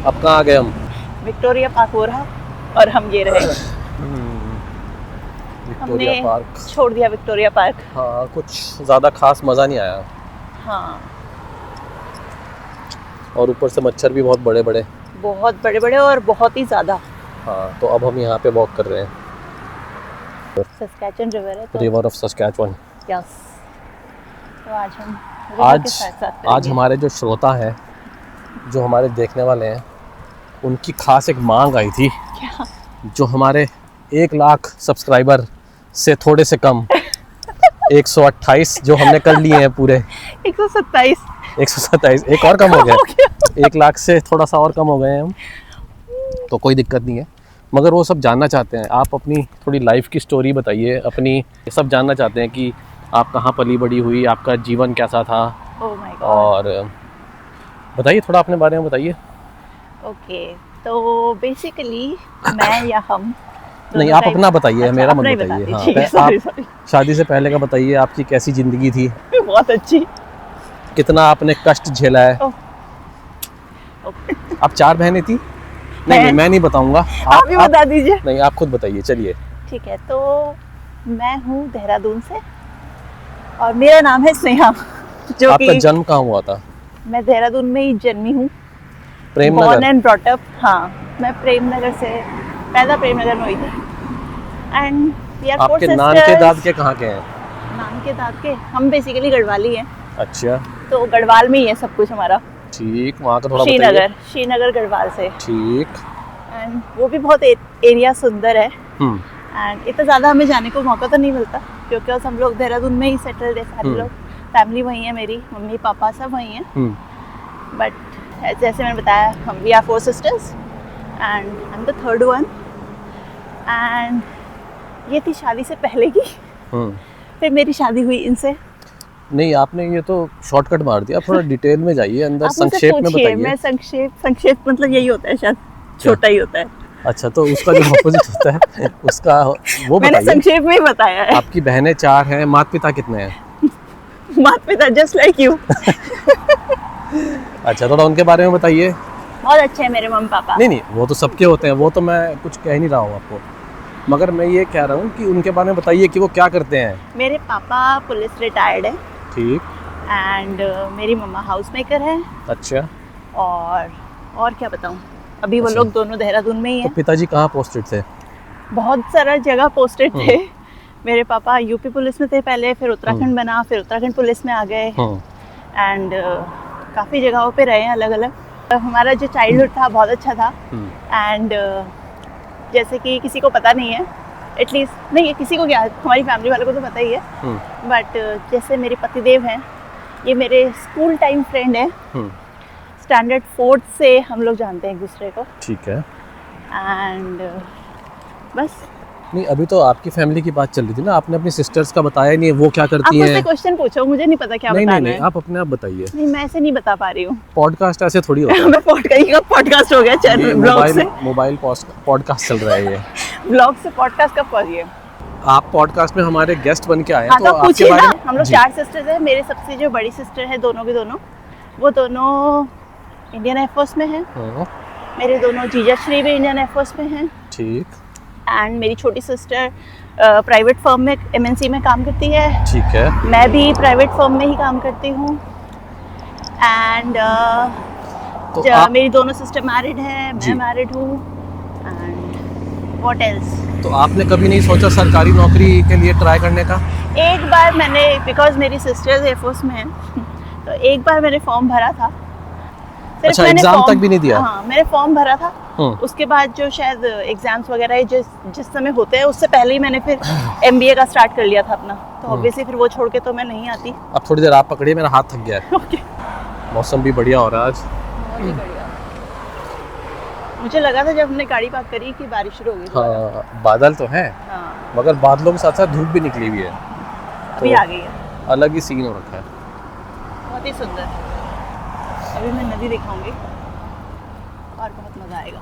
अब कहाँ आ गए हम? विक्टोरिया पार्क हो रहा और हम ये रहे। विक्टोरिया हमने पार्क छोड़ दिया विक्टोरिया पार्क। हाँ, कुछ ज़्यादा खास मज़ा नहीं आया। हाँ, और ऊपर से मच्छर भी बहुत बड़े बड़े और बहुत ही ज़्यादा। हाँ, तो अब हम यहाँ पे वॉक कर रहे हैं। सस्कैचुअन रिवर है तो रिवर ऑफ सस्कैचुअन। यस। तो आज हम रिवर के साथ साथ आज करेंगे। हमारे जो श्रोता हैं, जो हमारे देखने वाले हैं, उनकी खास एक मांग आई थी। क्या? जो हमारे 1 लाख सब्सक्राइबर से थोड़े से कम 128 जो हमने कर लिए हैं पूरे 127, एक और कम हो गया। 1 लाख से थोड़ा सा और कम हो गए हैं हम, तो कोई दिक्कत नहीं है। मगर वो सब जानना चाहते हैं, आप अपनी थोड़ी लाइफ की स्टोरी बताइए अपनी। सब जानना चाहते हैं कि आप कहाँ पली बड़ी हुई, आपका जीवन कैसा था। Oh my God. और बताइए थोड़ा अपने बारे में बताइए। ओके, तो बेसिकली मैं या हम नहीं, आप अपना बताइए। अच्छा, मेरा मत अपना ही बताइए। बताती, हाँ, ठीक है, आप शादी से पहले का बताइए, आपकी कैसी ज़िंदगी थी, बहुत अच्छी। कितना आपने कष्ट झेला है। ओके, आप 4 बहनें थी? नहीं, मैं नहीं बताऊंगा, आप ही बता दीजिए। नहीं, आप खुद बताइए, चलिए। ठीक है, तो मैं हूँ देहरादून से और मेरा नाम है स्नेहा। जो आपका कि जन्म कहाँ हुआ था? मैं देहरादून में ही जन्मी हूँ, Prem born Nagar. And brought up. हाँ, मैं प्रेम नगर से पैदा प्रेम नगर में हुई थी। एंड वी आर 4 आपके sisters। नान के दाद के कहाँ के हैं? नान के दाद के हम बेसिकली गढ़वाली हैं। अच्छा, तो गढ़वाल में ही है सब कुछ हमारा। ठीक, वहाँ का थोड़ा बताइए। श्रीनगर गढ़वाल से। ठीक। एंड वो भी बहुत एरिया सुंदर है। एंड इतना ज़्यादा हमें जाने को मौका तो नहीं मिलता क्योंकि हम लोग देहरादून में ही सेटल्ड है सारे लोग। फैमिली वहीं है, मेरी मम्मी पापा सब वहीं हैं। बट जैसे मैंने बताया, हम we are 4 sisters and I am the third one. And ये थी शादी से पहले की। फिर मेरी शादी हुई इनसे। नहीं, आपने ये तो शॉर्टकट मार दिया, थोड़ा डिटेल में जाइए, अंदर संक्षेप में बताइए। मैं संक्षेप मतलब यही होता है, शायद छोटा ही होता है। अच्छा, तो उसका जो अपोजिट होता है उसका वो मैंने बताइए। संक्षेप में ही बताया है। आपकी बहनें 4 हैं, माता पिता कितने हैं? माता पिता जस्ट लाइक यू। अच्छा, थोड़ा उनके बारे में बताइए। बहुत अच्छे हैं मेरे मम्मी पापा। नहीं, वो तो सबके होते हैं, वो तो मैं कुछ कह नहीं रहा हूँ आपको, मगर मैं ये कह रहा हूँ कि उनके बारे में बताइए कि वो क्या करते हैं। मेरे पापा पुलिस रिटायर्ड है। ठीक। एंड मेरी मम्मा हाउस मेकर है। अच्छा। और क्या बताऊँ, अभी वो लोग दोनों देहरादून में ही हैं। तो पिताजी कहाँ पोस्टेड थे? बहुत सारा जगह पोस्टेड थे। मेरे पापा यूपी पुलिस में थे पहले, फिर उत्तराखंड बना, फिर उत्तराखंड पुलिस में आ गए। एंड काफ़ी जगहों पे रहे हैं अलग अलग। हमारा जो चाइल्डहुड था बहुत अच्छा था। एंड जैसे कि किसी को पता नहीं है, एटलीस्ट नहीं, किसी को क्या, हमारी फैमिली वालों को तो पता ही है। बट जैसे मेरे पतिदेव हैं, ये मेरे स्कूल टाइम फ्रेंड है। स्टैंडर्ड 4th से हम लोग जानते हैं एक दूसरे को। ठीक है। एंड बस। नहीं, अभी तो आपकी फैमिली की बात चल रही थी ना, आपने अपनी सिस्टर्स का बताया नहीं है, वो क्या करती हैं? आप मुझसे क्वेश्चन पूछो, मुझे नहीं पता क्या बताना है। नहीं, आप अपने आप बताइए। नहीं, मैं ऐसे नहीं बता पा रही हूँ। पॉडकास्ट ऐसे थोड़ी होता है। मैं पॉडकास्ट हो गया, चैनल ब्लॉग से मोबाइल पॉडकास्ट चल रहा है ये। ब्लॉग से पॉडकास्ट कब पहुँच गए? आप पॉडकास्ट में हमारे गेस्ट बन के आए हैं। हाँ, तो पूछिए आपके बारे ना। में हम लोग 4 सिस्टर्स हैं। मेरे सबसे जो बड़ी सिस्टर है, दोनों के दोनों, वो दोनों इंडियन एयरफोर्स में हैं। मेरे दोनों जीजाश्री भी इंडियन एयरफोर्स में हैं। ठीक। एंड मेरी छोटी सिस्टर प्राइवेट फर्म में MNC में काम करती है। ठीक है। मैं भी प्राइवेट फर्म में ही काम करती हूँ। एंड मेरी दोनों सिस्टर मैरिड है, मैं मैरिड हूँ। And what else? तो आपने कभी नहीं सोचा सरकारी नौकरी के लिए ट्राई करने का? एक बार मैंने, बिकॉज मेरी सिस्टर्स एयरफोर्स में हैं, तो एक बार मैंने फॉर्म भरा था। अच्छा, एग्जाम तक भी नहीं दिया? हाँ, मैंने फॉर्म भरा था। उसके बाद जो शायद एग्जाम्स वगैरह जिस समय होते हैं, उससे पहले ही मैंने फिर MBA का स्टार्ट कर लिया था अपना। तो ऑब्वियसली फिर वो छोड़ के तो मैं नहीं आती। अब थोड़ी देर आप पकड़िए, मेरा हाथ थक गया है। ओके। मौसम भी बढ़िया हो रहा है आज। बहुत ही बढ़िया। मुझे लगा था जब हमने गाड़ी पार्क करी कि बारिश शुरू हो गई। हाँ, बादल तो है, मगर बादलों के साथ साथ धूप भी निकली हुई है। अभी आ गई है। अलग ही सीन हो रखा है। बहुत ही सुंदर। अभी मैं नदी दिखाऊंगी और बहुत मजा आएगा।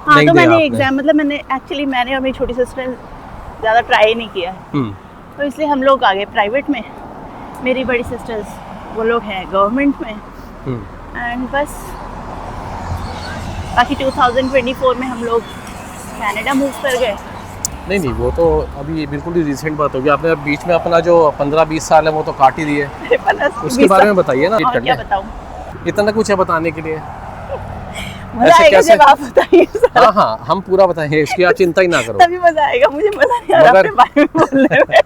हाँ, तो मैंने एग्जाम, मतलब मैंने और मेरी छोटी सिस्टर ज़्यादा ट्राई नहीं किया है, तो इसलिए हम लोग आ गए प्राइवेट में। मेरी बड़ी सिस्टर्स वो लोग हैं गवर्नमेंट में। एंड बस बाकी 2024 में हम लोग कनाडा मूव कर गए। नहीं, वो तो अभी बिल्कुल ही रिसेंट बात होगी। आपने बीच में अपना जो 15-20 साल है वो तो काट ही दिए। उसके बारे में बताइए ना। और क्या बताऊं? इतना कुछ है बताने के लिए। मजा आएगा जब आप बताइए। हाँ, हम पूरा बताएंगे, इसकी आप चिंता ही ना करो। तभी मजा आएगा, मुझे मजा नहीं आ रहा अपने बारे में बोलने में।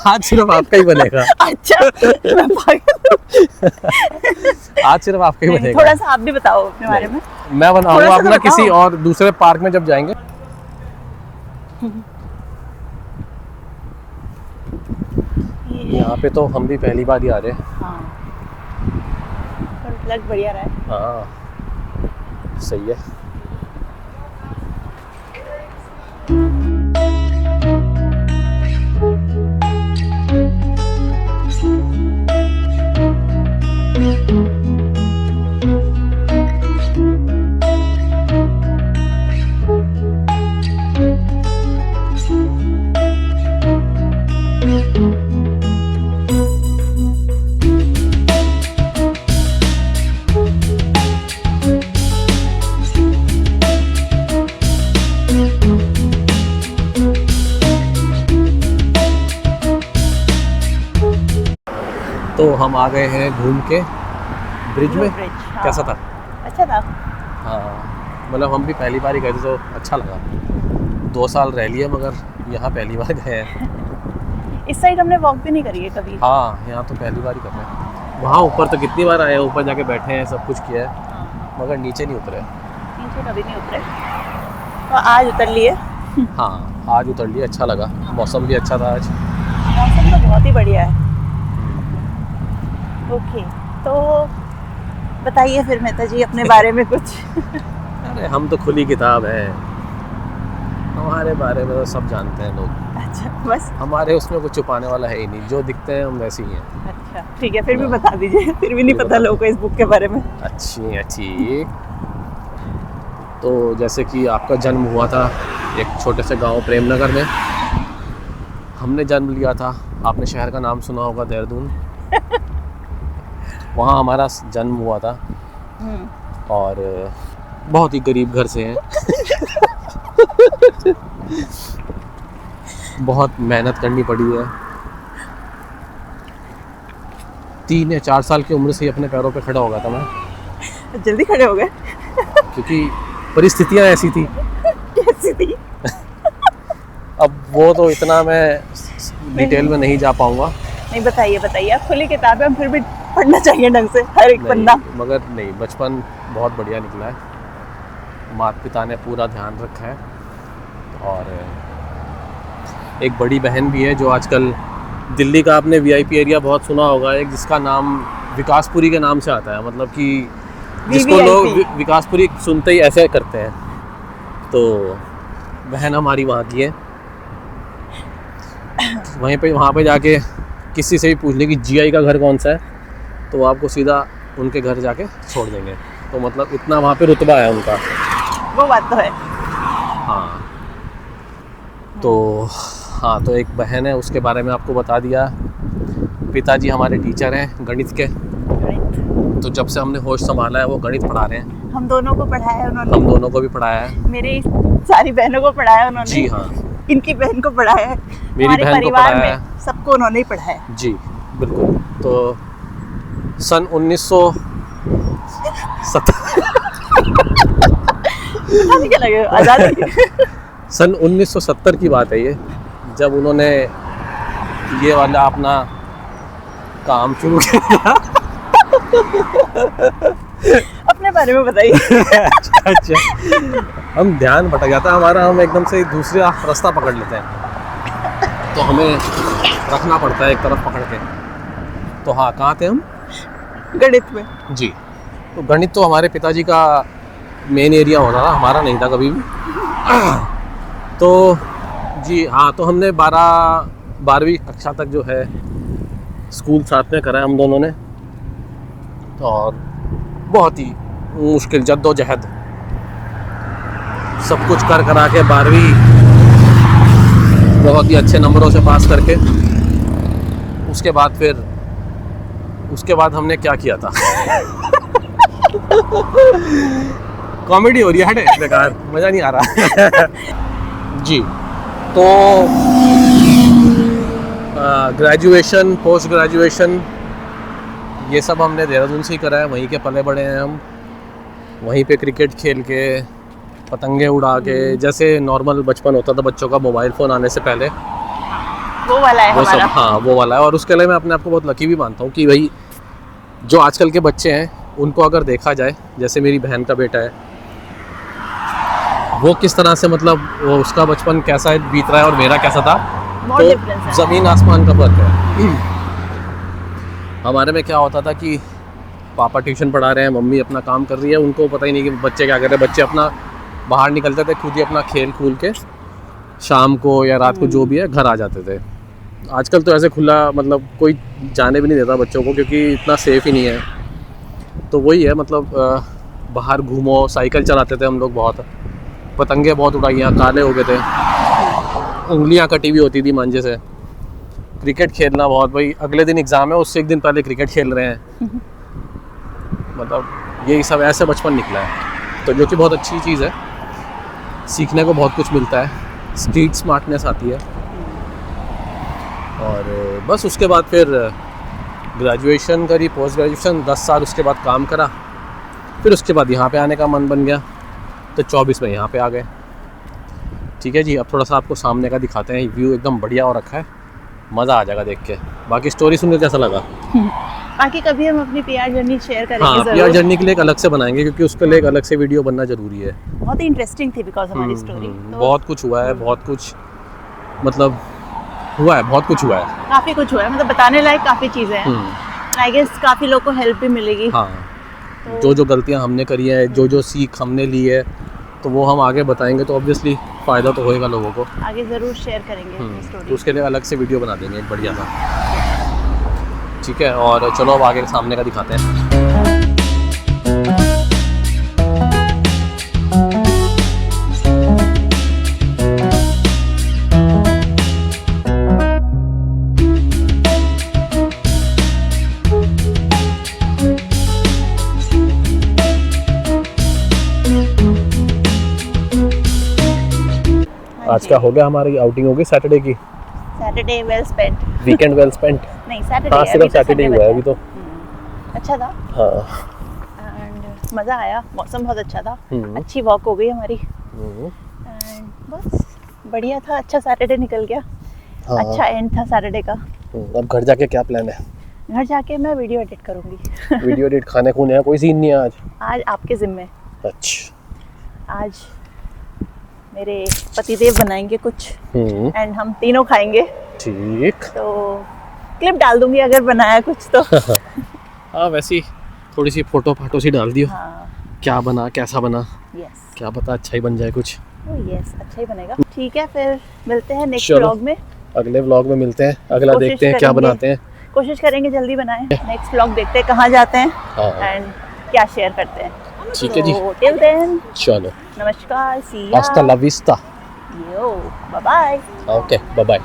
आज सिर्फ आपका ही बनेगा। अच्छा, मैं पागल। आज सिर्फ आपका ही बनेगा। थोड़ा सा आप भी बताओ अपने बारे में। मैं बनाऊंगा अपना किसी और दूसरे पार्क में जब जाएंगे। यहाँ पे तो हम भी पहली बार ही आ रहे हैं। हाँ, पर लग बढ़िया रहा है। हाँ, सही है। तो हम आ गए हैं घूम के ब्रिज में। हाँ। कैसा था? अच्छा था। हाँ, मतलब हम भी पहली बार ही गए थे तो अच्छा लगा। 2 साल रह लिए मगर यहाँ पहली बार गए हैं। इस साइड हमने वॉक भी नहीं करी है कभी। हाँ, यहाँ तो पहली बार ही कर रहे हैं। वहाँ ऊपर तो कितनी बार आए हैं, ऊपर जाके बैठे हैं, सब कुछ किया है। हाँ। मगर नीचे नहीं उतरे। नीचे कभी नहीं उतरे, तो आज उतर लिए। हाँ, आज उतर लिए, अच्छा लगा। मौसम भी अच्छा था आज। मौसम तो बहुत ही बढ़िया है। ओके, तो बताइए फिर मेहता जी अपने बारे में कुछ। अरे हम तो खुली किताब है, हमारे बारे में तो सब जानते हैं लोग। अच्छा, बस हमारे उसमें कुछ छुपाने वाला है ही नहीं, जो दिखते हैं हम वैसे ही हैं। अच्छा ठीक है, फिर भी बता दीजिए, फिर भी नहीं पता लोगों को इस बुक के बारे में। अच्छी। तो जैसे कि आपका जन्म हुआ था एक छोटे से गांव प्रेमनगर में। हमने जन्म लिया था, आपने शहर का नाम सुना होगा, देहरादून। वहाँ हमारा जन्म हुआ था और बहुत ही गरीब घर से हैं। बहुत मेहनत करनी पड़ी है। 3 या 4 साल की उम्र से ही अपने पैरों पे खड़ा हो गया था मैं। जल्दी खड़े हो गए? क्योंकि परिस्थितियाँ ऐसी थी। कैसी थी? अब वो तो इतना मैं डिटेल में नहीं जा पाऊँगा। नहीं, बताइए, आप खुली किताब है, फिर भी पढ़ना चाहिए ढंग से हर एक बंदा। मगर नहीं, बचपन बहुत बढ़िया निकला है। माता पिता ने पूरा ध्यान रखा है और एक बड़ी बहन भी है जो आजकल दिल्ली का, आपने वीआईपी एरिया बहुत सुना होगा, एक जिसका नाम विकासपुरी के नाम से आता है। मतलब कि जिसको लोग विकासपुरी सुनते ही ऐसे करते हैं। तो बहन हमारी वहाँ की है। वहाँ पे जाके किसी से भी पूछ ले कि जीआई का घर कौन सा है, तो वो आपको सीधा उनके घर जाके छोड़ देंगे। तो मतलब इतना वहाँ पे रुतबा है उनका। वो बात तो है। हाँ, तो एक बहन है, उसके बारे में आपको बता दिया। पिताजी हमारे टीचर हैं गणित के। तो जब से हमने होश संभाला है वो गणित पढ़ा रहे हैं। हम दोनों को पढ़ाया है उन्होंने। हम दोनों को भी पढ़ाया है। मेरी सारी बहनों को पढ़ाया उन्होंने। जी हाँ। इनकी बहन को पढ़ाया है। मेरी बहन को पढ़ाया है। सबको उन्होंने ही पढ़ाया है। जी बिल्कुल। तो सन 1970 की बात है ये, जब उन्होंने ये वाला अपना काम शुरू किया। अपने बारे में बताइए। अच्छा, हम ध्यान भटक जाता है हमारा, हम एकदम से दूसरा रास्ता पकड़ लेते हैं, तो हमें रखना पड़ता है एक तरफ पकड़ के। तो हाँ, कहाँ थे हम? गणित में। जी। तो गणित तो हमारे पिताजी का मेन एरिया होता था, हमारा नहीं था कभी भी। तो जी हाँ, तो हमने 12वीं कक्षा तक जो है स्कूल साथ में करा है हम दोनों ने। और बहुत ही मुश्किल जद्दोजहद सब कुछ कर करा के 12वीं बहुत ही अच्छे नंबरों से पास करके उसके बाद हमने क्या किया था। कॉमेडी हो रही है, हटे बेकार, मज़ा नहीं आ रहा। जी, तो ग्रेजुएशन, पोस्ट ग्रेजुएशन ये सब हमने देहरादून से ही करा है, वहीं के पले बड़े हैं हम। वहीं पे क्रिकेट खेल के, पतंगे उड़ा के, जैसे नॉर्मल बचपन होता था बच्चों का मोबाइल फ़ोन आने से पहले, वो वाला है वो सब, हमारा। हाँ वो वाला है। और उसके लिए मैं अपने आप को बहुत लकी भी मानता हूँ कि भाई जो आजकल के बच्चे हैं उनको अगर देखा जाए, जैसे मेरी बहन का बेटा है, वो किस तरह से मतलब वो उसका बचपन कैसा बीत रहा है और मेरा कैसा था, बहुत तो डिफरेंस है। ज़मीन आसमान का फर्क है। हमारे में क्या होता था कि पापा ट्यूशन पढ़ा रहे हैं, मम्मी अपना काम कर रही है, उनको पता ही नहीं कि बच्चे क्या कर रहे हैं। बच्चे अपना बाहर निकलते थे, खुद ही अपना खेल कूल के शाम को या रात को जो भी है घर आ जाते थे। आजकल तो ऐसे खुला मतलब कोई जाने भी नहीं देता बच्चों को, क्योंकि इतना सेफ़ ही नहीं है। तो वही है मतलब बाहर घूमो, साइकिल चलाते थे हम लोग बहुत, पतंगे बहुत उड़ाई, यहाँ काले हो गए थे, उंगलियाँ कटी हुई होती थी मांझे से। क्रिकेट खेलना बहुत, भाई अगले दिन एग्ज़ाम है उससे एक दिन पहले क्रिकेट खेल रहे हैं। मतलब यही सब ऐसे बचपन निकला है, तो जो कि बहुत अच्छी चीज़ है, सीखने को बहुत कुछ मिलता है, स्ट्रीट स्मार्टनेस आती है। और बस उसके बाद फिर ग्रेजुएशन करी, पोस्ट ग्रेजुएशन 10 साल उसके बाद काम करा, फिर उसके बाद यहाँ पे आने का मन बन गया, तो 24 में यहाँ पे आ गए। ठीक है जी, अब थोड़ा सा आपको सामने का दिखाते हैं, व्यू एकदम बढ़िया हो रखा है, मज़ा आ जाएगा देख के। बाकी स्टोरी सुन के कैसा लगा? बाकी कभी हम अपनी पीआर जर्नी शेयर करेंगे हाँ, जरूर। पीआर जर्नी के लिए एक अलग से बनाएंगे, क्योंकि उसके लिए एक अलग से वीडियो बनना ज़रूरी है। बहुत ही इंटरेस्टिंग थी बिकॉज हमारी स्टोरी बहुत कुछ हुआ है, बहुत कुछ मतलब हुआ है, बहुत कुछ हुआ है। काफ़ी कुछ हुआ है, मतलब बताने लायक काफ़ी चीज़ें हैं। आई गेस काफ़ी लोग को हेल्प भी मिलेगी। हाँ, जो गलतियाँ हमने करी हैं, जो सीख हमने ली है, तो वो हम आगे बताएंगे, तो ऑब्वियसली फ़ायदा तो होएगा लोगों को। आगे ज़रूर शेयर करेंगे अपनी स्टोरी। तो उसके लिए अलग से वीडियो बना देंगे एक बढ़िया सा। ठीक है, और चलो अब आगे सामने का दिखाते हैं। आज का हो गया, हमारी आउटिंग होगी सैटरडे की। Saturday well spent. Weekend well spent. नहीं सैटरडे, हाँ, सिर्फ सैटरडे हुआ है अभी तो। अच्छा था हाँ, एंड मज़ा आया, मौसम बहुत अच्छा था, अच्छी वॉक हो गई हमारी एंड बस बढ़िया था, अच्छा सैटरडे निकल गया। हाँ। अच्छा एंड था सैटरडे का। अब घर जाके क्या प्लान है? घर जाके मैं वीडियो एडिट करूँगी। वीडियो एडिट, खाने खूने है, कोई सीन नहीं है आज? आज आपके ज़िम्मे। अच्छा, आज मेरे पतिदेव बनाएंगे कुछ एंड हम तीनों खाएंगे। ठीक। तो क्लिप डाल दूंगी अगर बनाया कुछ तो। हाँ, वैसी थोड़ी सी फोटो फाटो सी डाल दियो। हाँ, क्या बना, कैसा बना, यस, क्या पता अच्छा ही बन जाए कुछ। यस, अच्छा ही बनेगा। ठीक है, फिर मिलते हैं नेक्स्ट चलो। व्लॉग में। अगले व्लॉग में मिलते हैं, अगला कोशिश देखते हैं क्या करेंगे। बनाते हैं। कोशिश करेंगे जल्दी बनाएं। नेक्स्ट व्लॉग देखते हैं कहाँ जाते हैं हाँ, एंड क्या शेयर करते हैं। ठीक है जी, टिल देन, चलो, नमस्कार, सी या, हस्ता ला विस्ता। Yo, bye bye. Okay, bye bye.